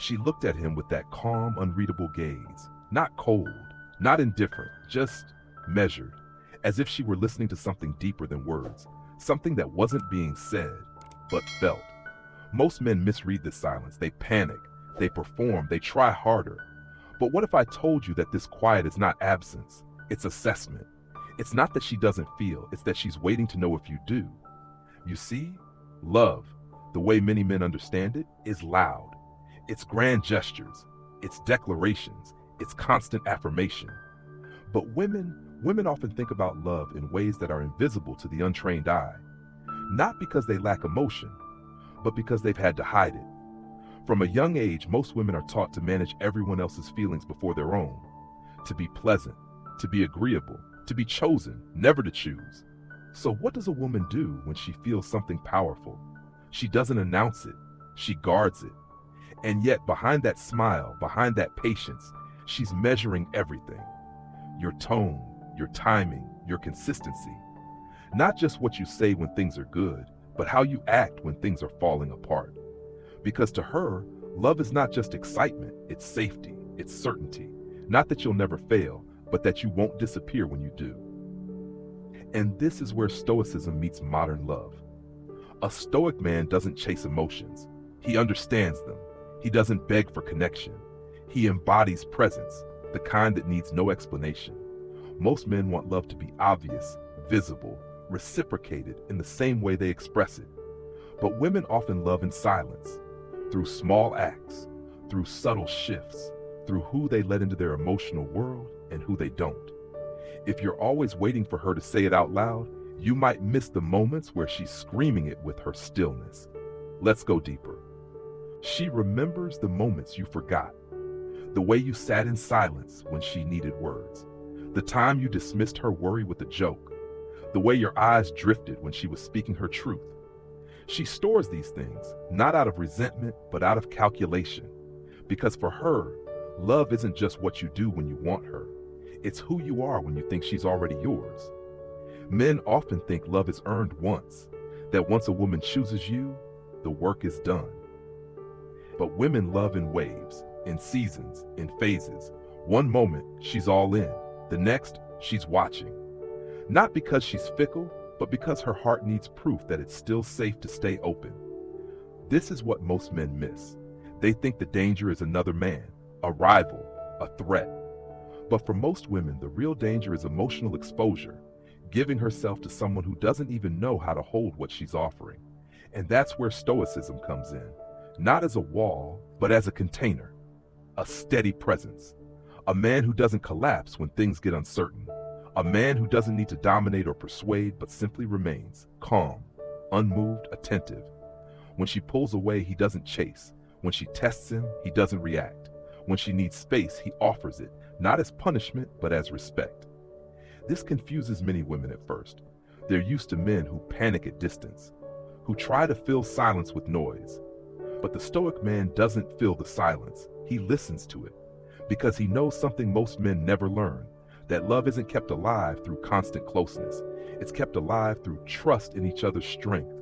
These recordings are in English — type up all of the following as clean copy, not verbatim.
She looked at him with that calm, unreadable gaze, not cold, not indifferent, just measured, as if she were listening to something deeper than words, something that wasn't being said, but felt. Most men misread this silence. They panic, they perform, they try harder. But what if I told you that this quiet is not absence, it's assessment? It's not that she doesn't feel, it's that she's waiting to know if you do. You see, love, the way many men understand it, is loud. It's grand gestures, it's declarations, it's constant affirmation. But women often think about love in ways that are invisible to the untrained eye. Not because they lack emotion, but because they've had to hide it. From a young age, most women are taught to manage everyone else's feelings before their own, to be pleasant, to be agreeable, to be chosen, never to choose. So what does a woman do when she feels something powerful? She doesn't announce it, she guards it. And yet behind that smile, behind that patience, she's measuring everything. Your tone, your timing, your consistency. Not just what you say when things are good, but how you act when things are falling apart. Because to her, love is not just excitement, it's safety, it's certainty. Not that you'll never fail, but that you won't disappear when you do. And this is where Stoicism meets modern love. A Stoic man doesn't chase emotions. He understands them. He doesn't beg for connection. He embodies presence, the kind that needs no explanation. Most men want love to be obvious, visible, reciprocated in the same way they express it. But women often love in silence, through small acts, through subtle shifts, through who they let into their emotional world and who they don't. If you're always waiting for her to say it out loud, you might miss the moments where she's screaming it with her stillness. Let's go deeper. She remembers the moments you forgot, the way you sat in silence when she needed words, the time you dismissed her worry with a joke, the way your eyes drifted when she was speaking her truth. She stores these things, not out of resentment, but out of calculation. Because for her, love isn't just what you do when you want her. It's who you are when you think she's already yours. Men often think love is earned once, that once a woman chooses you, the work is done. But women love in waves, in seasons, in phases. One moment, she's all in. The next, she's watching. Not because she's fickle, but because her heart needs proof that it's still safe to stay open. This is what most men miss. They think the danger is another man, a rival, a threat. But for most women, the real danger is emotional exposure, giving herself to someone who doesn't even know how to hold what she's offering. And that's where Stoicism comes in, not as a wall, but as a container, a steady presence, a man who doesn't collapse when things get uncertain, a man who doesn't need to dominate or persuade, but simply remains calm, unmoved, attentive. When she pulls away, he doesn't chase. When she tests him, he doesn't react. When she needs space, he offers it, not as punishment, but as respect. This confuses many women at first. They're used to men who panic at distance, who try to fill silence with noise. But the Stoic man doesn't fill the silence, he listens to it, because he knows something most men never learn, that love isn't kept alive through constant closeness. It's kept alive through trust in each other's strength,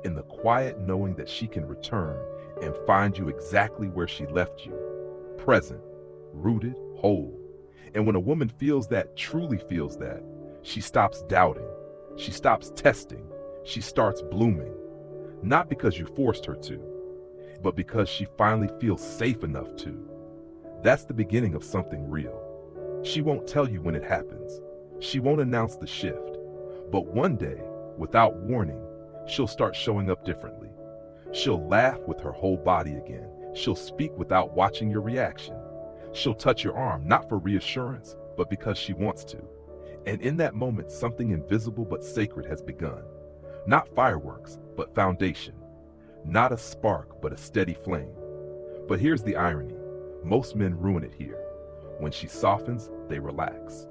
in the quiet knowing that she can return and find you exactly where she left you, present, rooted, whole. And when a woman feels that, truly feels that, she stops doubting, she stops testing, she starts blooming. Not because you forced her to, but because she finally feels safe enough to. That's the beginning of something real. She won't tell you when it happens. She won't announce the shift. But one day, without warning, she'll start showing up differently. She'll laugh with her whole body again. She'll speak without watching your reaction. She'll touch your arm, not for reassurance, but because she wants to. And in that moment, something invisible but sacred has begun. Not fireworks, but foundation. Not a spark, but a steady flame. But here's the irony. Most men ruin it here. When she softens, they relax.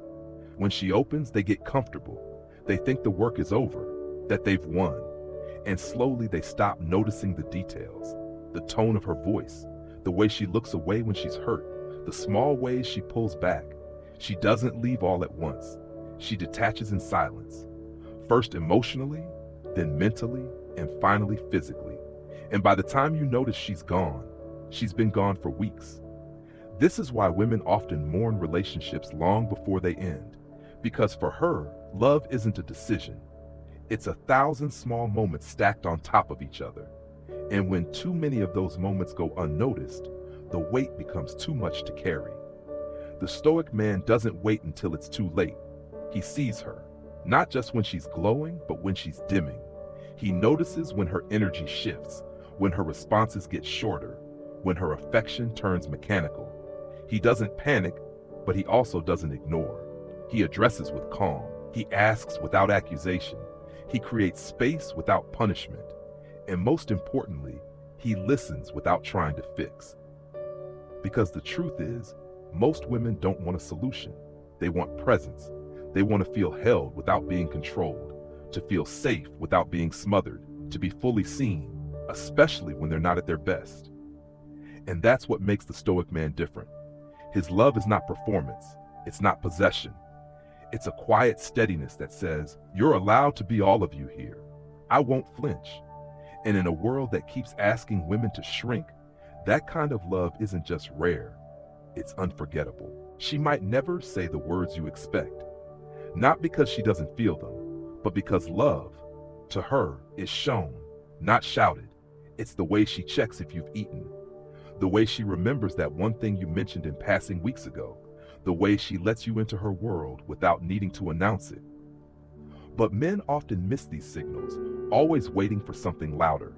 When she opens, they get comfortable. They think the work is over, that they've won. And slowly they stop noticing the details, the tone of her voice, the way she looks away when she's hurt, the small ways she pulls back. She doesn't leave all at once. She detaches in silence, first emotionally, then mentally, and finally physically. And by the time you notice she's gone, She's been gone for weeks. This is why women often mourn relationships long before they end, because for her, love isn't a decision. It's 1,000 small moments stacked on top of each other. And when too many of those moments go unnoticed, the weight becomes too much to carry. The Stoic man doesn't wait until it's too late. He sees her, not just when she's glowing, but when she's dimming. He notices when her energy shifts, when her responses get shorter, when her affection turns mechanical. He doesn't panic, but he also doesn't ignore. He addresses with calm. He asks without accusation. He creates space without punishment. And most importantly, he listens without trying to fix. Because the truth is, most women don't want a solution. They want presence. They want to feel held without being controlled, to feel safe without being smothered, to be fully seen, especially when they're not at their best. And that's what makes the Stoic man different. His love is not performance. It's not possession. It's a quiet steadiness that says, you're allowed to be all of you here. I won't flinch. And in a world that keeps asking women to shrink, that kind of love isn't just rare, it's unforgettable. She might never say the words you expect, not because she doesn't feel them, but because love, to her, is shown, not shouted. It's the way she checks if you've eaten, the way she remembers that one thing you mentioned in passing weeks ago, the way she lets you into her world without needing to announce it. But men often miss these signals, always waiting for something louder,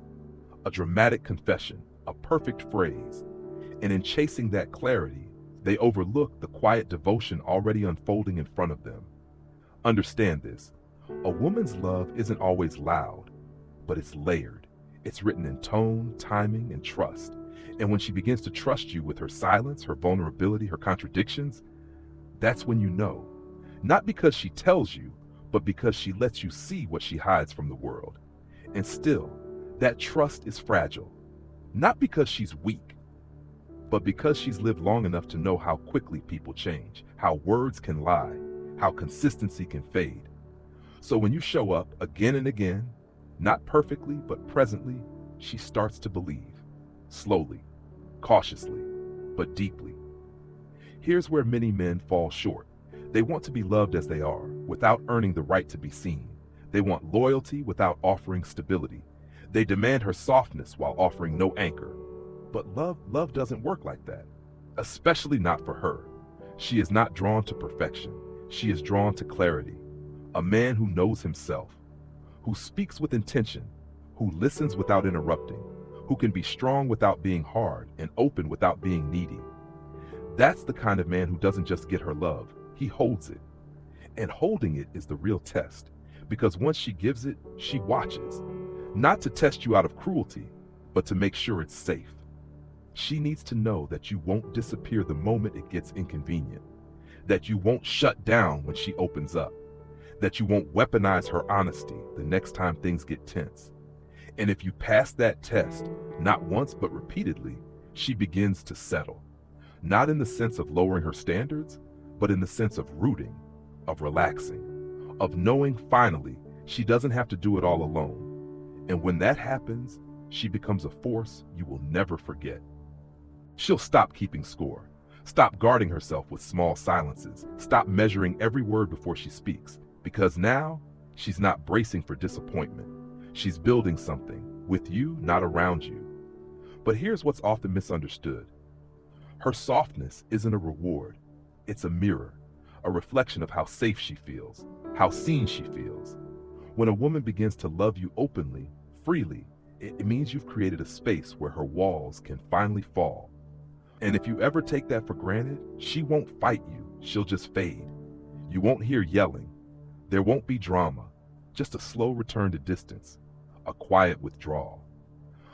a dramatic confession, a perfect phrase. And in chasing that clarity, they overlook the quiet devotion already unfolding in front of them. Understand this, a woman's love isn't always loud, but it's layered. It's written in tone, timing, and trust. And when she begins to trust you with her silence, her vulnerability, her contradictions, that's when you know. Not because she tells you, but because she lets you see what she hides from the world. And still, that trust is fragile. Not because she's weak, but because she's lived long enough to know how quickly people change, how words can lie, how consistency can fade. So when you show up again and again, not perfectly, but presently, she starts to believe. Slowly, cautiously, but deeply. Here's where many men fall short. They want to be loved as they are, without earning the right to be seen. They want loyalty without offering stability. They demand her softness while offering no anchor. But love doesn't work like that, especially not for her. She is not drawn to perfection. She is drawn to clarity. A man who knows himself, who speaks with intention, who listens without interrupting, who can be strong without being hard and open without being needy. That's the kind of man who doesn't just get her love, he holds it. And holding it is the real test, because once she gives it, she watches. Not to test you out of cruelty, but to make sure it's safe. She needs to know that you won't disappear the moment it gets inconvenient, that you won't shut down when she opens up, that you won't weaponize her honesty the next time things get tense. And if you pass that test, not once but repeatedly, she begins to settle. Not in the sense of lowering her standards, but in the sense of rooting, of relaxing, of knowing finally she doesn't have to do it all alone. And when that happens, she becomes a force you will never forget. She'll stop keeping score, stop guarding herself with small silences, stop measuring every word before she speaks, because now she's not bracing for disappointment. She's building something, with you, not around you. But here's what's often misunderstood. Her softness isn't a reward, it's a mirror, a reflection of how safe she feels, how seen she feels. When a woman begins to love you openly, freely, it means you've created a space where her walls can finally fall. And if you ever take that for granted, she won't fight you, she'll just fade. You won't hear yelling. There won't be drama, just a slow return to distance, a quiet withdrawal.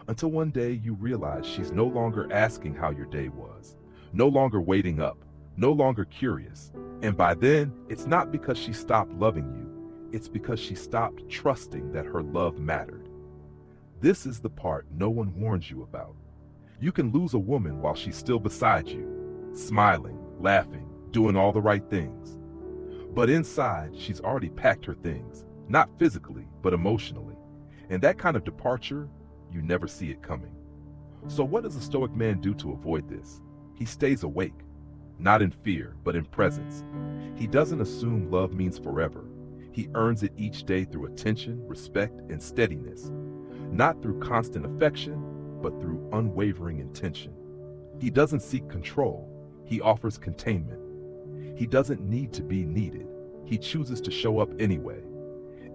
Until one day you realize she's no longer asking how your day was, no longer waiting up, no longer curious. And by then, it's not because she stopped loving you, it's because she stopped trusting that her love mattered. This is the part no one warns you about. You can lose a woman while she's still beside you, smiling, laughing, doing all the right things. But inside, she's already packed her things, not physically, but emotionally. And that kind of departure, you never see it coming. So what does a Stoic man do to avoid this? He stays awake, not in fear, but in presence. He doesn't assume love means forever. He earns it each day through attention, respect, and steadiness, not through constant affection, but through unwavering intention. He doesn't seek control. He offers containment. He doesn't need to be needed. He chooses to show up anyway.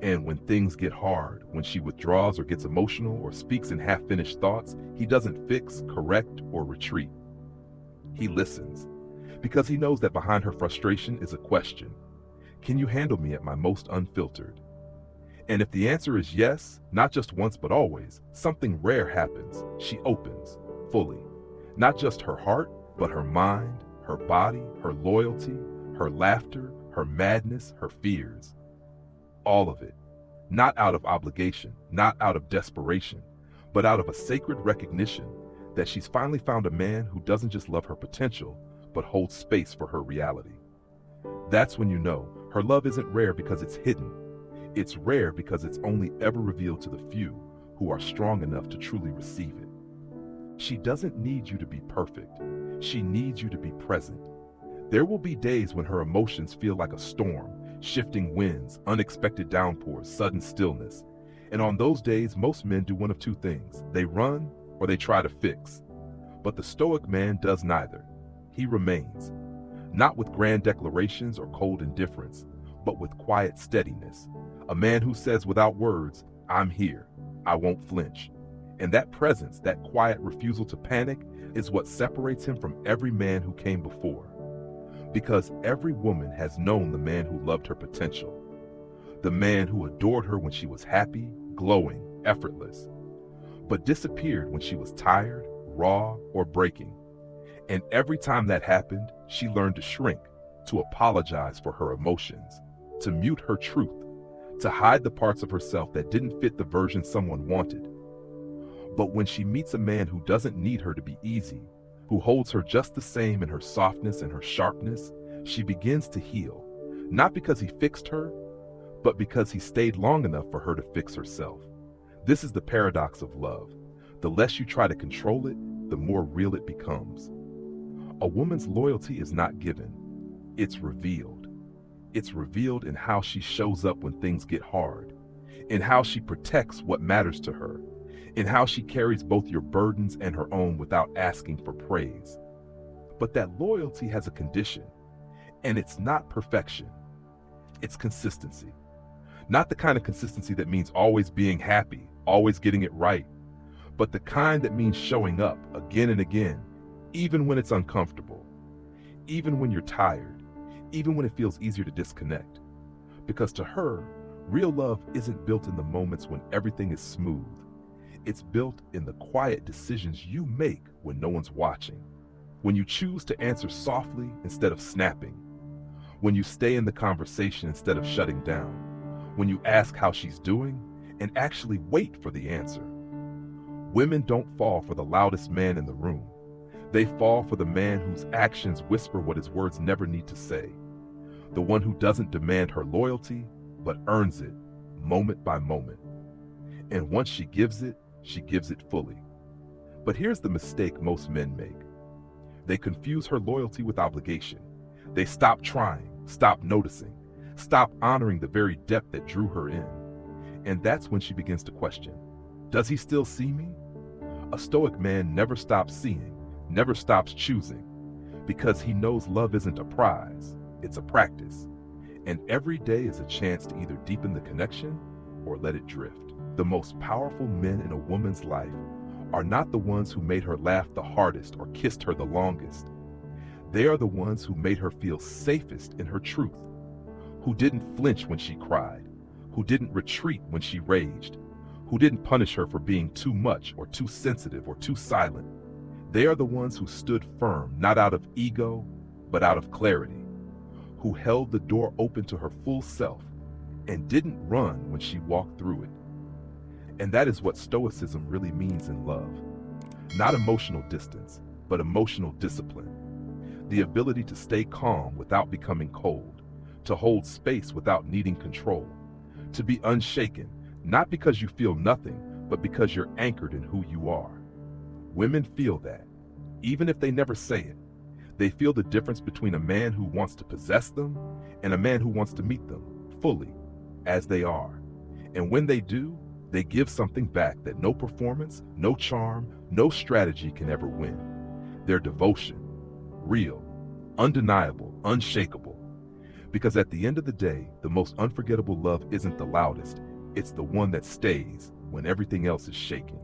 And when things get hard, when she withdraws or gets emotional or speaks in half-finished thoughts, he doesn't fix, correct, or retreat. He listens, because he knows that behind her frustration is a question. Can you handle me at my most unfiltered? And if the answer is yes, not just once but always, something rare happens. She opens, fully. Not just her heart, but her mind, her body, her loyalty, her laughter, her madness, her fears. All of it. Not out of obligation, not out of desperation, but out of a sacred recognition that she's finally found a man who doesn't just love her potential, but holds space for her reality. That's when you know her love isn't rare because it's hidden. It's rare because it's only ever revealed to the few who are strong enough to truly receive it. She doesn't need you to be perfect. She needs you to be present. There will be days when her emotions feel like a storm, shifting winds, unexpected downpours, sudden stillness. And on those days, most men do one of two things. They run or they try to fix. But the Stoic man does neither. He remains, not with grand declarations or cold indifference, but with quiet steadiness. A man who says without words, I'm here, I won't flinch. And that presence, that quiet refusal to panic, is what separates him from every man who came before. Because every woman has known the man who loved her potential, the man who adored her when she was happy, glowing, effortless, but disappeared when she was tired, raw, or breaking. And every time that happened, she learned to shrink, to apologize for her emotions, to mute her truth, to hide the parts of herself that didn't fit the version someone wanted. But when she meets a man who doesn't need her to be easy, who holds her just the same in her softness and her sharpness, she begins to heal, not because he fixed her, but because he stayed long enough for her to fix herself. This is the paradox of love. The less you try to control it, the more real it becomes. A woman's loyalty is not given, it's revealed. It's revealed in how she shows up when things get hard, in how she protects what matters to her, in how she carries both your burdens and her own without asking for praise. But that loyalty has a condition, and it's not perfection. It's consistency. Not the kind of consistency that means always being happy, always getting it right, but the kind that means showing up again and again, even when it's uncomfortable, even when you're tired, even when it feels easier to disconnect. Because to her, real love isn't built in the moments when everything is smooth. It's built in the quiet decisions you make when no one's watching, when you choose to answer softly instead of snapping, when you stay in the conversation instead of shutting down, when you ask how she's doing and actually wait for the answer. Women don't fall for the loudest man in the room. They fall for the man whose actions whisper what his words never need to say, the one who doesn't demand her loyalty, but earns it moment by moment. And once she gives it fully. But here's the mistake most men make. They confuse her loyalty with obligation. They stop trying, stop noticing, stop honoring the very depth that drew her in. And that's when she begins to question, does he still see me? A Stoic man never stops seeing, never stops choosing, because he knows love isn't a prize, it's a practice. And every day is a chance to either deepen the connection or let it drift. The most powerful men in a woman's life are not the ones who made her laugh the hardest or kissed her the longest. They are the ones who made her feel safest in her truth, who didn't flinch when she cried, who didn't retreat when she raged, who didn't punish her for being too much or too sensitive or too silent. They are the ones who stood firm, not out of ego, but out of clarity, who held the door open to her full self and didn't run when she walked through it. And that is what Stoicism really means in love. Not emotional distance, but emotional discipline. The ability to stay calm without becoming cold, to hold space without needing control, to be unshaken, not because you feel nothing, but because you're anchored in who you are. Women feel that, even if they never say it. They feel the difference between a man who wants to possess them and a man who wants to meet them fully, as they are. And when they do, they give something back that no performance, no charm, no strategy can ever win. Their devotion, real, undeniable, unshakable. Because at the end of the day, the most unforgettable love isn't the loudest, it's the one that stays when everything else is shaking.